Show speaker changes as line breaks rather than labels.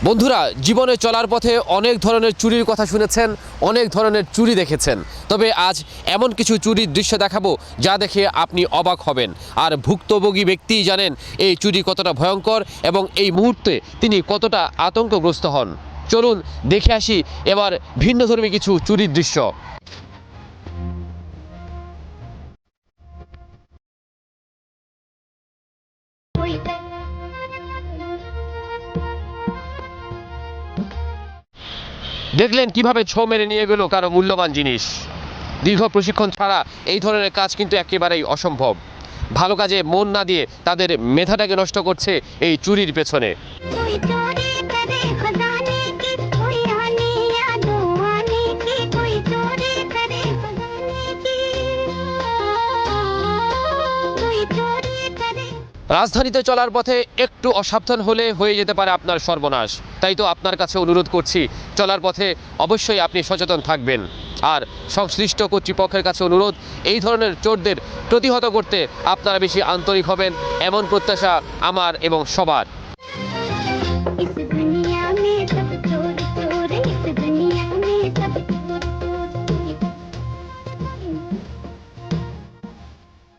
বন্ধুরা, জীবনে চলার পথে অনেক ধরনের চুরির কথা শুনেছেন, অনেক ধরনের চুরি দেখেছেন। তবে আজ এমন কিছু চুরির দৃশ্য দেখাবো যা দেখে আপনি অবাক হবেন। আর ভুক্তভোগী ব্যক্তিই জানেন এই চুরি কতটা ভয়ঙ্কর এবং এই মুহূর্তে তিনি কতটা আতঙ্কগ্রস্ত হন। চলুন দেখে আসি এবার ভিন্নধর্মী কিছু চুরির দৃশ্য। দেখলেন কিভাবে ছো মেরে নিয়ে গেল কারো মূল্যবান জিনিস। দীর্ঘ প্রশিক্ষণ ছাড়া এই ধরনের কাজ কিন্তু একেবারেই অসম্ভব। ভালো কাজে মন না দিয়ে তাদের মেধাটাকে নষ্ট করছে এই চুরির পেছনে। রাজধানীতে চলার পথে একটু অসাবধান হলে হয়ে যেতে পারে আপনার সর্বনাশ। তাই তো আপনার কাছে অনুরোধ করছি, চলার পথে অবশ্যই আপনি সচেতন থাকবেন। আর সংশ্লিষ্ট কর্তৃপক্ষের কাছে অনুরোধ, এই ধরনের চোরদের প্রতিহত করতে আপনারা বেশি আন্তরিক হবেন, এমন প্রত্যাশা আমার এবং সবার।